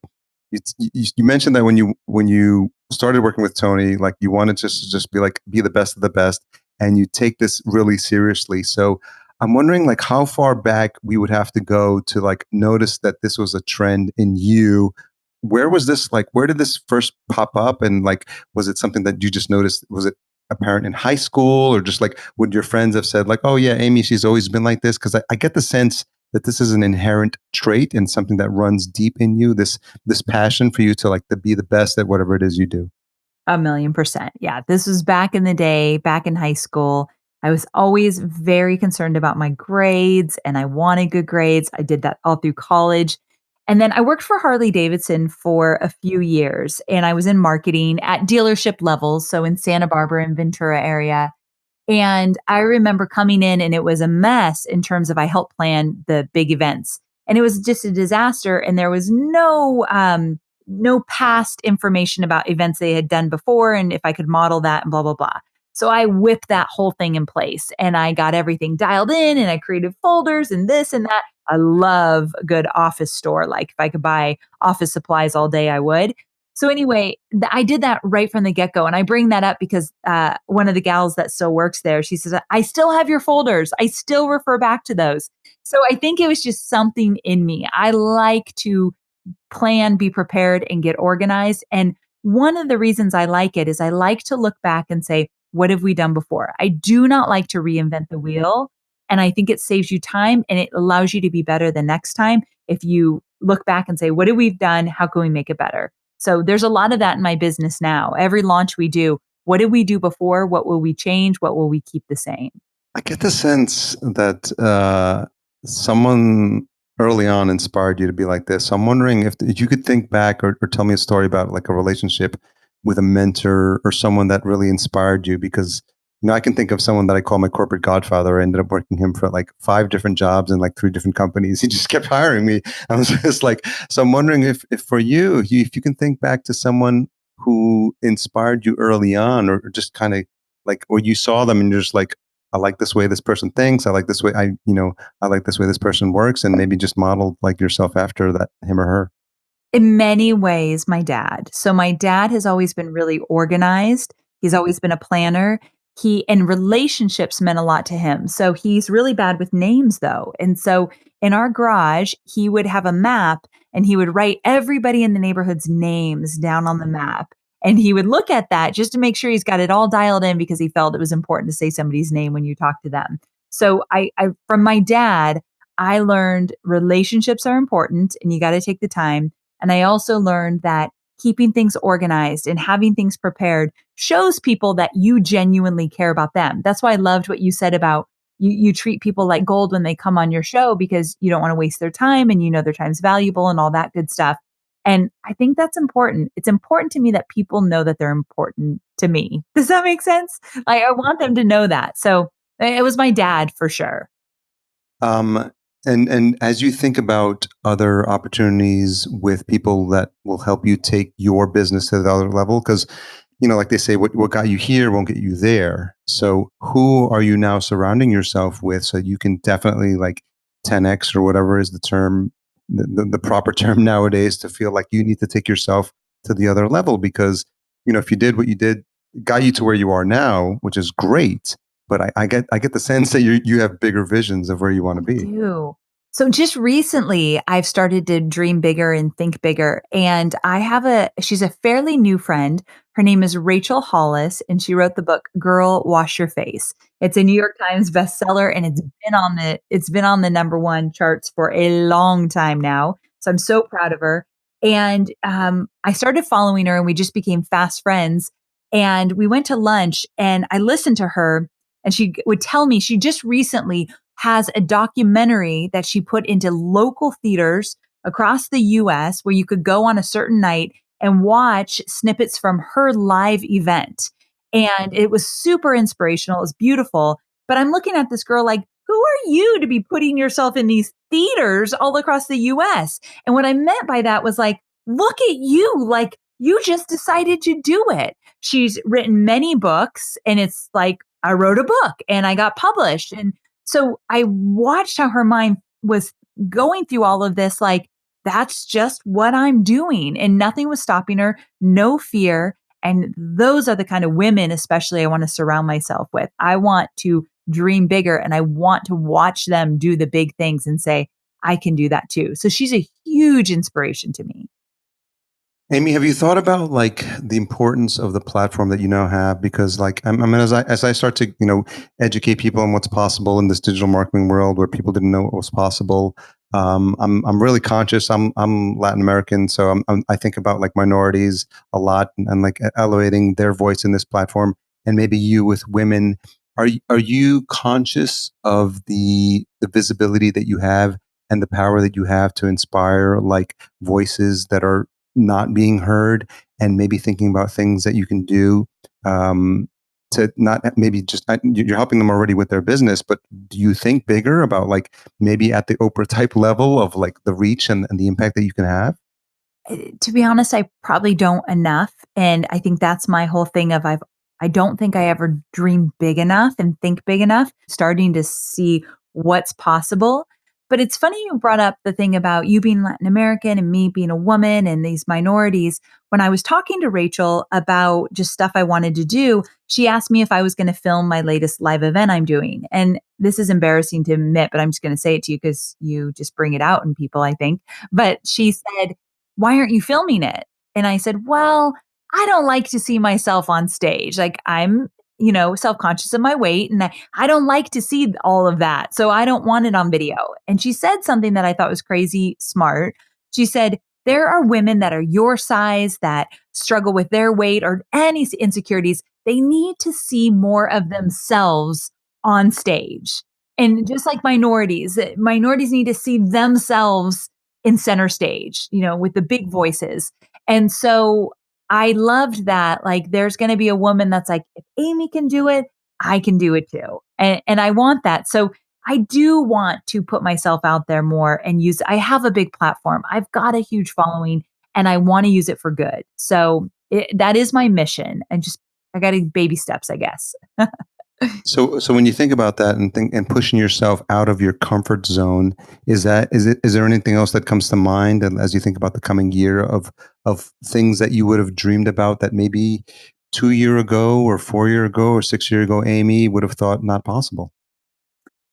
you mentioned that when you started working with Tony, like you wanted to just be the best of the best, and you take this really seriously. So I'm wondering like how far back we would have to go to like notice that this was a trend in you. Where was this like? Where did this first pop up? And like, was it something that you just noticed? Was it apparent in high school, or just like would your friends have said like, "Oh yeah, Amy, she's always been like this"? Because I get the sense that this is an inherent trait and something that runs deep in you. This passion for you to like to be the best at whatever it is you do. 1,000,000%. Yeah. This was back in the day, back in high school. I was always very concerned about my grades and I wanted good grades. I did that all through college. And then I worked for Harley Davidson for a few years and I was in marketing at dealership levels. So in Santa Barbara and Ventura area. And I remember coming in and it was a mess in terms of I helped plan the big events. And it was just a disaster. And there was no past information about events they had done before and if I could model that and blah, blah, blah. So I whipped that whole thing in place and I got everything dialed in and I created folders and this and that. I love a good office store. Like if I could buy office supplies all day, I would. So anyway, I did that right from the get go. And I bring that up because one of the gals that still works there, she says, I still have your folders. I still refer back to those. So I think it was just something in me. I like to plan, be prepared, and get organized. And one of the reasons I like it is I like to look back and say, what have we done before? I do not like to reinvent the wheel. And I think it saves you time and it allows you to be better the next time if you look back and say, what have we done? How can we make it better? So there's a lot of that in my business now. Every launch we do, what did we do before? What will we change? What will we keep the same? I get the sense that someone early on inspired you to be like this. So I'm wondering if you could think back or tell me a story about like a relationship with a mentor or someone that really inspired you. Because I can think of someone that I call my corporate godfather. I ended up working him for like 5 different jobs and like 3 different companies. He just kept hiring me. I was just like, so I'm wondering if for you, if you can think back to someone who inspired you early on, or just kind of like, or you saw them and you're just like, I like this way this person thinks. I like this way I like this way this person works, and maybe just modeled like yourself after that, him or her. In many ways, my dad. So my dad has always been really organized. He's always been a planner. And relationships meant a lot to him. So he's really bad with names though. And so in our garage, he would have a map and he would write everybody in the neighborhood's names down on the map. And he would look at that just to make sure he's got it all dialed in because he felt it was important to say somebody's name when you talk to them. So I from my dad, I learned relationships are important and you got to take the time. And I also learned that keeping things organized and having things prepared shows people that you genuinely care about them. That's why I loved what you said about you treat people like gold when they come on your show because you don't want to waste their time and you know their time's valuable and all that good stuff. And I think that's important. It's important to me that people know that they're important to me. Does that make sense? Like I want them to know that. So it was my dad for sure. Um, and as you think about other opportunities with people that will help you take your business to the other level, because like they say, what got you here won't get you there. So who are you now surrounding yourself with so you can definitely like 10x or whatever is the term, the proper term nowadays, to feel like you need to take yourself to the other level? Because if you did what you did, got you to where you are now, which is great. But I get the sense that you have bigger visions of where you want to I be. do. So just recently, I've started to dream bigger and think bigger. And she's a fairly new friend. Her name is Rachel Hollis, and she wrote the book Girl Wash Your Face. It's a New York Times bestseller, and it's been on the number one charts for a long time now. So I'm so proud of her. And I started following her, and we just became fast friends. And we went to lunch, and I listened to her, and she would tell me she just recently has a documentary that she put into local theaters across the US where you could go on a certain night and watch snippets from her live event. And it was super inspirational. It was beautiful. But I'm looking at this girl like, who are you to be putting yourself in these theaters all across the US? And what I meant by that was like, look at you. Like, you just decided to do it. She's written many books, and it's like, I wrote a book and I got published. And so I watched how her mind was going through all of this, like, that's just what I'm doing. And nothing was stopping her, no fear. And those are the kind of women, especially, I want to surround myself with. I want to dream bigger and I want to watch them do the big things and say, I can do that too. So she's a huge inspiration to me. Amy, have you thought about like the importance of the platform that you now have? Because like, I mean, as I start to educate people on what's possible in this digital marketing world where people didn't know what was possible, I'm really conscious. I'm Latin American, so I think about like minorities a lot, and like elevating their voice in this platform. And maybe you with women, are you conscious of the visibility that you have and the power that you have to inspire like voices that are not being heard, and maybe thinking about things that you can do to not maybe just you're helping them already with their business, but do you think bigger about like maybe at the Oprah type level of like the reach and the impact that you can have? To be honest, I probably don't enough. And I think that's my whole thing of I don't think I ever dream big enough and think big enough, starting to see what's possible. But it's funny you brought up the thing about you being Latin American and me being a woman and these minorities. When I was talking to Rachel about just stuff I wanted to do, she asked me if I was going to film my latest live event I'm doing. And this is embarrassing to admit, but I'm just going to say it to you because you just bring it out in people, I think. But she said, "Why aren't you filming it?" And I said, "Well, I don't like to see myself on stage. Like I'm, self-conscious of my weight and I don't like to see all of that. So I don't want it on video." And she said something that I thought was crazy smart. She said, "There are women that are your size that struggle with their weight or any insecurities. They need to see more of themselves on stage." And just like minorities need to see themselves in center stage, with the big voices. And so I loved that. Like, there's going to be a woman that's like, if Amy can do it, I can do it too. And I want that. So I do want to put myself out there more and I have a big platform. I've got a huge following and I want to use it for good. So that is my mission. And just, I got to baby steps, I guess. So when you think about that and pushing yourself out of your comfort zone, is there anything else that comes to mind as you think about the coming year of things that you would have dreamed about that maybe 2 year ago or 4 year ago or 6 year ago, Amy would have thought not possible?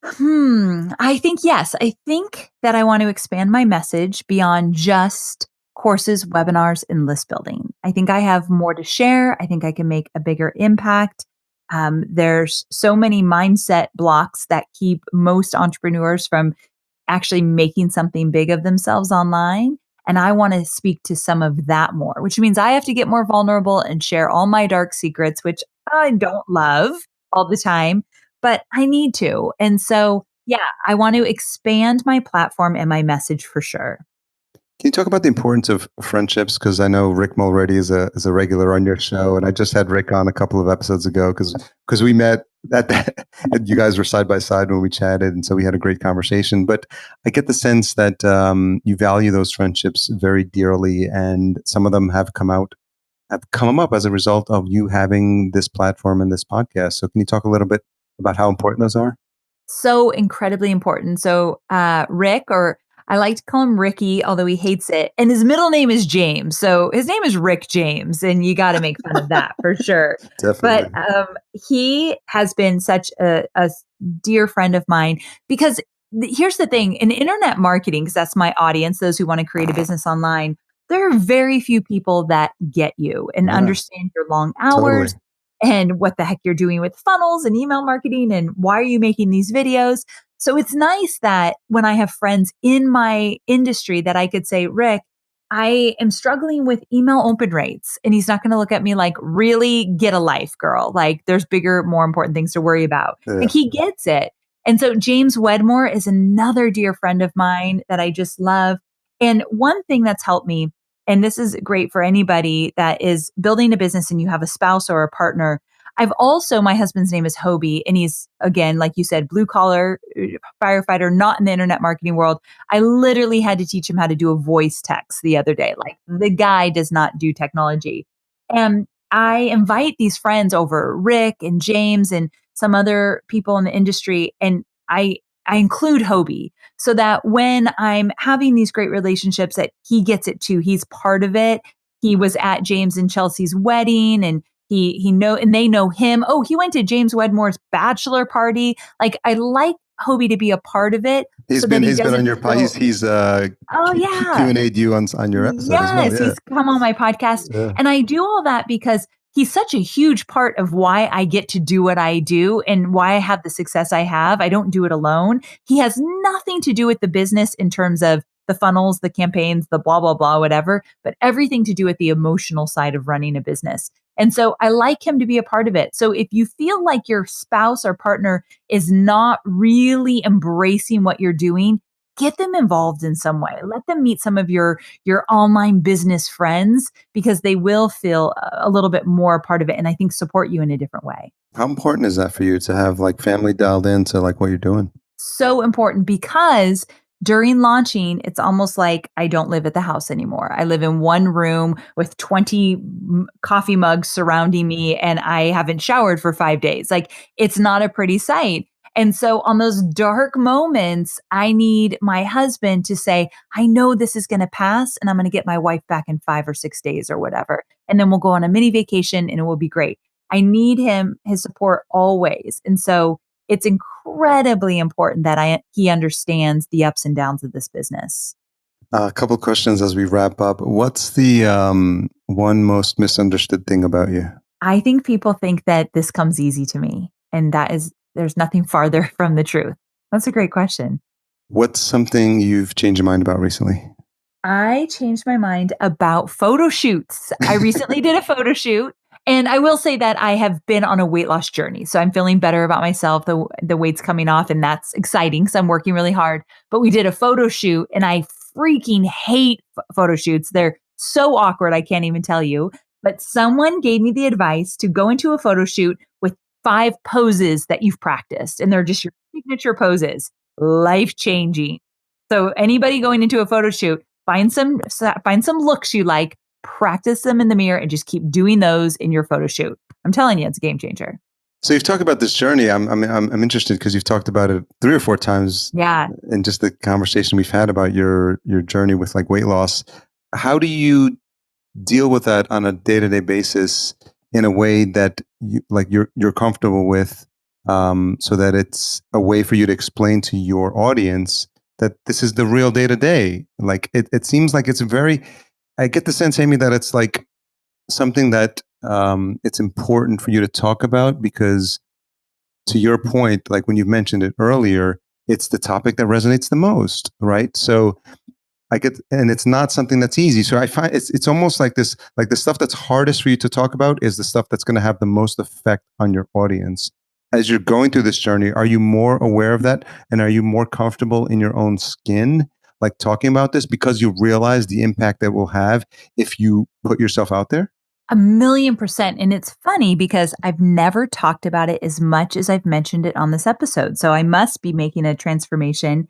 I think yes. I think that I want to expand my message beyond just courses, webinars, and list building. I think I have more to share. I think I can make a bigger impact. There's so many mindset blocks that keep most entrepreneurs from actually making something big of themselves online. And I want to speak to some of that more, which means I have to get more vulnerable and share all my dark secrets, which I don't love all the time, but I need to. And so, yeah, I want to expand my platform and my message for sure. Can you talk about the importance of friendships? Because I know Rick Mulready is a regular on your show, and I just had Rick on a couple of episodes ago because we met and you guys were side by side when we chatted, and so we had a great conversation. But I get the sense that you value those friendships very dearly, and some of them have come up as a result of you having this platform and this podcast. So can you talk a little bit about how important those are? So incredibly important. So, Rick, or I like to call him Ricky, although he hates it. And his middle name is James. So his name is Rick James, and you got to make fun of that for sure. But Definitely. he has been such a dear friend of mine because here's the thing in internet marketing, because that's my audience, those who want to create a business online, there are very few people that get you and Yeah, understand your long totally. hours and what the heck you're doing with funnels and email marketing and why are you making these videos. So it's nice that when I have friends in my industry that I could say, "Rick, I am struggling with email open rates." And he's not going to look at me like, "Really, get a life, girl. Like there's bigger, more important things to worry about." Yeah. Like he gets it. And so James Wedmore is another dear friend of mine that I just love. And one thing that's helped me, and this is great for anybody that is building a business and you have a spouse or a partner. My husband's name is Hobie, and he's, again, like you said, blue collar firefighter, not in the internet marketing world. I literally had to teach him how to do a voice text the other day. Like the guy does not do technology. And I invite these friends over, Rick and James and some other people in the industry, and I include Hobie so that when I'm having these great relationships that he gets it too. He's part of it. He was at James and Chelsea's wedding and and they know him. Oh, he went to James Wedmore's bachelor party. Like I like Hobie to be a part of it He's so that been he he's been on doesn't your pod. feel, He's "Oh Q yeah, and A'd you on your episode as well. yes, Yeah, he's come on my podcast." yeah. And I do all that because he's such a huge part of why I get to do what I do and why I have the success I have. I don't do it alone. He has nothing to do with the business in terms of the funnels, the campaigns, the blah, blah, blah, whatever, but everything to do with the emotional side of running a business. And so I like him to be a part of it. So if you feel like your spouse or partner is not really embracing what you're doing, get them involved in some way. Let them meet some of your online business friends because they will feel a little bit more a part of it and I think support you in a different way. How important is that for you to have like family dialed into like what you're doing? So important because during launching, it's almost like I don't live at the house anymore. I live in one room with 20 coffee mugs surrounding me, and I haven't showered for 5 days. Like, it's not a pretty sight. And so, on those dark moments, I need my husband to say, I know this is going to pass, and I'm going to get my wife back in 5 or 6 days or whatever. And then we'll go on a mini vacation and it will be great. I need his support always. And so, it's incredibly important that he understands the ups and downs of this business. A couple questions as we wrap up. What's the one most misunderstood thing about you? I think people think that this comes easy to me, and there's nothing farther from the truth. That's a great question. What's something you've changed your mind about recently? I changed my mind about photo shoots. I recently did a photo shoot, and I will say that I have been on a weight loss journey. So I'm feeling better about myself. The weight's coming off, and that's exciting because I'm working really hard. But we did a photo shoot, and I freaking hate photo shoots. They're so awkward, I can't even tell you. But someone gave me the advice to go into a photo shoot with 5 poses that you've practiced, and they're just your signature poses. Life changing. So anybody going into a photo shoot, find some looks you like, practice them in the mirror, and just keep doing those in your photo shoot. I'm telling you, it's a game changer. So you've talked about this journey. I'm interested because you've talked about it 3 or 4 times. Yeah. In just the conversation we've had about your journey with like weight loss. How do you deal with that on a day-to-day basis in a way that you're comfortable with, so that it's a way for you to explain to your audience that this is the real day-to-day? Like it seems like I get the sense, Amy, that it's like something that it's important for you to talk about because, to your point, like when you've mentioned it earlier, it's the topic that resonates the most, right? So and it's not something that's easy. So I find it's almost like this, like the stuff that's hardest for you to talk about is the stuff that's going to have the most effect on your audience. As you're going through this journey, are you more aware of that? And are you more comfortable in your own skin, like talking about this because you realize the impact that will have if you put yourself out there? 1,000,000%. And it's funny because I've never talked about it as much as I've mentioned it on this episode. So I must be making a transformation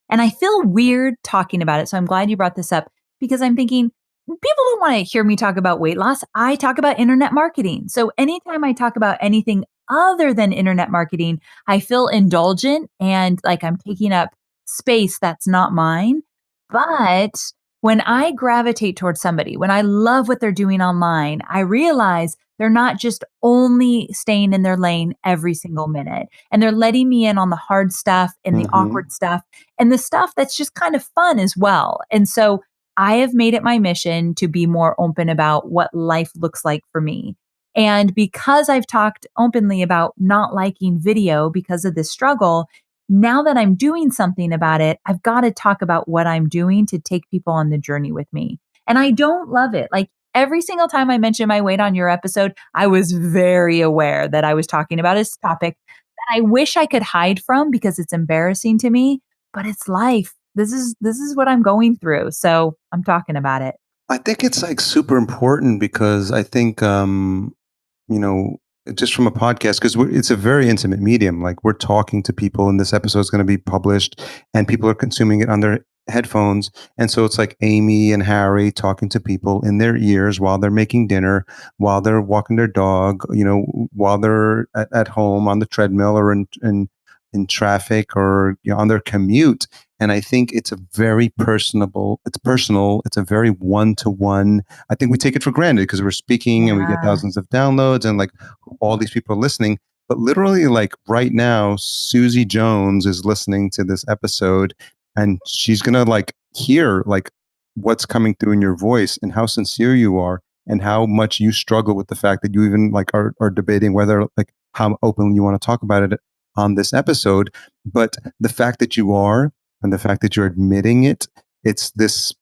and I feel weird talking about it. So I'm glad you brought this up because I'm thinking people don't want to hear me talk about weight loss. I talk about internet marketing. So anytime I talk about anything other than internet marketing, I feel indulgent and like I'm taking up space that's not mine. But when I gravitate towards somebody, when I love what they're doing online, I realize they're not just only staying in their lane every single minute, and they're letting me in on the hard stuff and the awkward stuff and the stuff that's just kind of fun as well. And so I have made it my mission to be more open about what life looks like for me. And because I've talked openly about not liking video because of this struggle, now that I'm doing something about it, I've got to talk about what I'm doing to take people on the journey with me. And I don't love it. Like every single time I mention my weight on your episode, I was very aware that I was talking about a topic that I wish I could hide from because it's embarrassing to me, but it's life. This is what I'm going through. So I'm talking about it. I think it's like super important because I think, just from a podcast, because it's a very intimate medium. Like we're talking to people, and this episode is going to be published, and people are consuming it on their headphones. And so it's like Amy and Harry talking to people in their ears while they're making dinner, while they're walking their dog, while they're at home on the treadmill or in traffic or on their commute. And I think it's a very personal, it's a very one-to-one. I think we take it for granted because we're speaking and we get thousands of downloads and like all these people are listening. But literally, like right now, Susie Jones is listening to this episode and she's going to like hear like what's coming through in your voice and how sincere you are and how much you struggle with the fact that you even like are debating whether like how openly you want to talk about it on this episode. But the fact that you are, and the fact that you're admitting it, it's this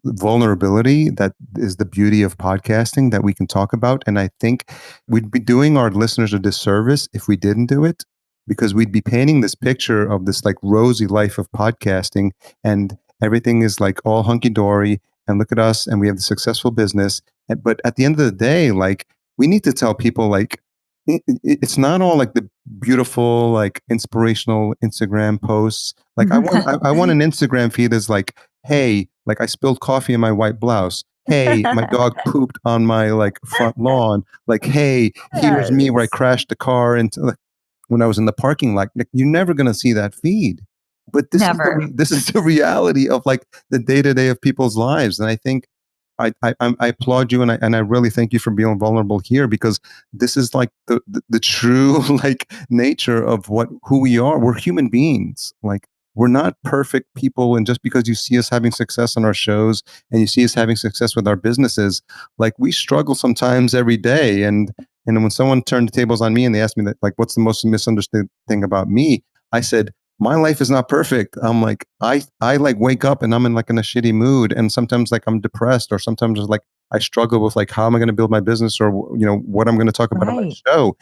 vulnerability that is the beauty of podcasting that we can talk about. And I think we'd be doing our listeners a disservice if we didn't do it, because we'd be painting this picture of this like rosy life of podcasting and everything is like all hunky-dory and look at us and we have the successful business. But at the end of the day, like we need to tell people like it's not all like beautiful, like inspirational Instagram posts. Like I want an Instagram feed that's like, hey, like I spilled coffee in my white blouse. Hey, my dog pooped on my like front lawn. Like, hey, here's me where I Yes. crashed the car into like, when I was in the parking lot. Like, you're never gonna see that feed. But Never. this is the reality of like the day to day of people's lives, and I think I applaud you, and I really thank you for being vulnerable here, because this is like the true like nature of who we are. We're human beings. Like, we're not perfect people, and just because you see us having success on our shows and you see us having success with our businesses, like we struggle sometimes every day. And when someone turned the tables on me and they asked me that, like, what's the most misunderstood thing about me? I said, my life is not perfect. I'm like, I like wake up and I'm in like in a shitty mood. And sometimes like I'm depressed, or sometimes it's like I struggle with like, how am I going to build my business, or, what I'm going to talk about on my Right. show.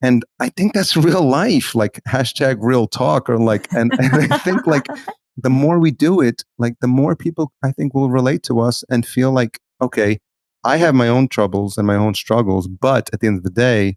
And I think that's real life, like hashtag real talk, or like, and I think like the more we do it, like the more people I think will relate to us and feel like, okay, I have my own troubles and my own struggles, but at the end of the day,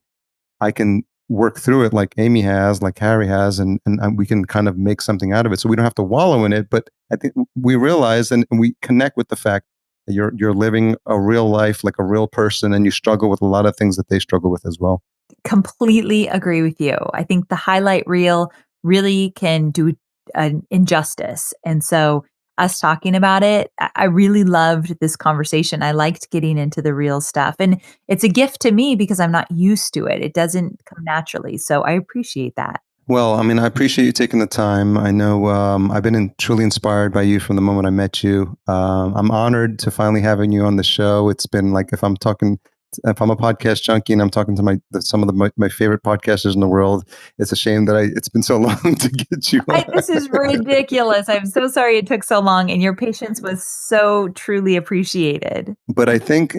I can work through it like Amy has, like Harry has, and we can kind of make something out of it. So we don't have to wallow in it. But I think we realize and we connect with the fact that you're living a real life, like a real person, and you struggle with a lot of things that they struggle with as well. Completely agree with you. I think the highlight reel really can do an injustice. And so, us talking about it, I really loved this conversation. I liked getting into the real stuff. And it's a gift to me because I'm not used to it. It doesn't come naturally. So, I appreciate that. Well, I mean, I appreciate you taking the time. I know I've been truly inspired by you from the moment I met you. I'm honored to finally having you on the show. It's been like, if I'm a podcast junkie and I'm talking to some of my favorite podcasters in the world, it's a shame that it's been so long to get you on. This is ridiculous. I'm so sorry it took so long, and your patience was so truly appreciated. But I think,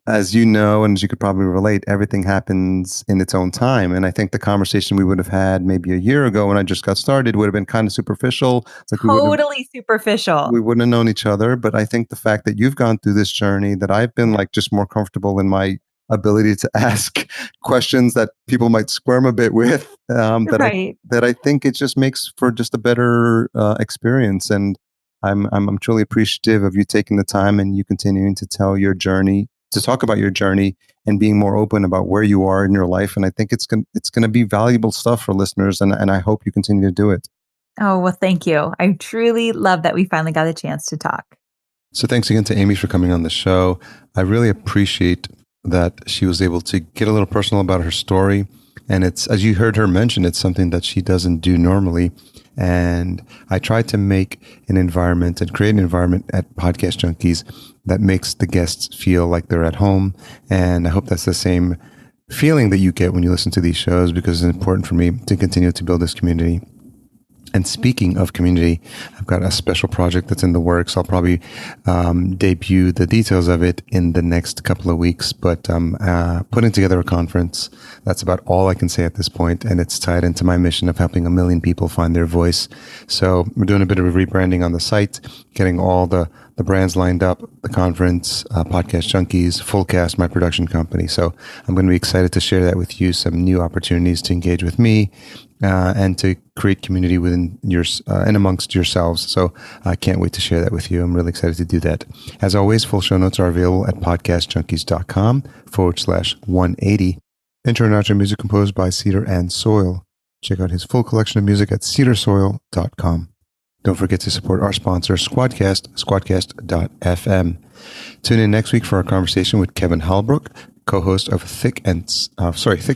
as you know, and as you could probably relate, everything happens in its own time. And I think the conversation we would have had maybe a year ago when I just got started would have been kind of superficial. Like Totally superficial. we wouldn't have known each other. But I think the fact that you've gone through this journey, that I've been like just more comfortable in my ability to ask questions that people might squirm a bit with, Right. that I think it just makes for just a better experience. And I'm truly appreciative of you taking the time and you continuing to tell your journey, to talk about your journey, and being more open about where you are in your life. And I think it's gonna be valuable stuff for listeners, and I hope you continue to do it. Oh, well, thank you. I truly love that we finally got a chance to talk. So thanks again to Amy for coming on the show. I really appreciate that she was able to get a little personal about her story. And it's, as you heard her mention, it's something that she doesn't do normally. And I try to make an environment and create an environment at Podcast Junkies that makes the guests feel like they're at home. And I hope that's the same feeling that you get when you listen to these shows, because it's important for me to continue to build this community. And speaking of community, I've got a special project that's in the works. I'll probably debut the details of it in the next couple of weeks, but I'm putting together a conference. That's about all I can say at this point, and it's tied into my mission of helping 1 million people find their voice. So we're doing a bit of a rebranding on the site, getting all the brands lined up, the conference, Podcast Junkies, Fullcast, my production company. So I'm going to be excited to share that with you, some new opportunities to engage with me, and to create community within and amongst yourselves. So I can't wait to share that with you. I'm really excited to do that. As always, full show notes are available at podcastjunkies.com/180. Intro and outro music composed by Cedar and Soil. Check out his full collection of music at cedarsoil.com. Don't forget to support our sponsor, Squadcast, squadcast.fm. Tune in next week for our conversation with Kevin Halbrook, co-host of Thick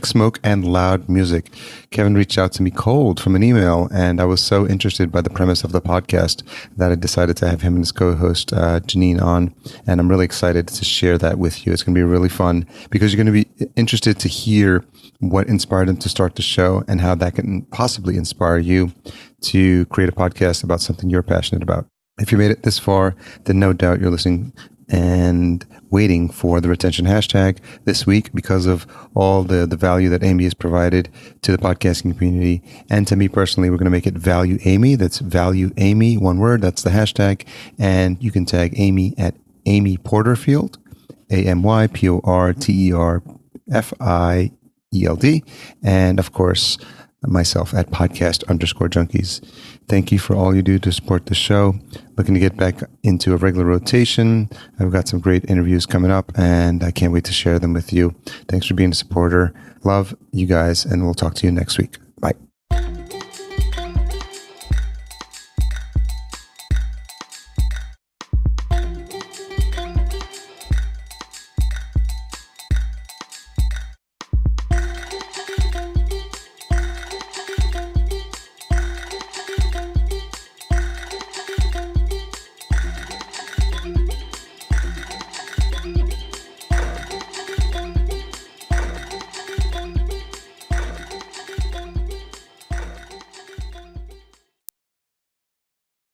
Smoke and Loud Music. Kevin reached out to me cold from an email, and I was so interested by the premise of the podcast that I decided to have him and his co-host, Janine, on. And I'm really excited to share that with you. It's going to be really fun because you're going to be interested to hear what inspired him to start the show and how that can possibly inspire you to create a podcast about something you're passionate about. If you made it this far, then no doubt you're listening and waiting for the retention hashtag this week because of all the value that Amy has provided to the podcasting community. And to me personally, we're going to make it Value Amy. That's Value Amy, one word. That's the hashtag. And you can tag Amy at Amy Porterfield, AmyPorterfield. ELD. And of course, myself at podcast_junkies. Thank you for all you do to support the show. Looking to get back into a regular rotation. I've got some great interviews coming up, and I can't wait to share them with you. Thanks for being a supporter. Love you guys, and we'll talk to you next week.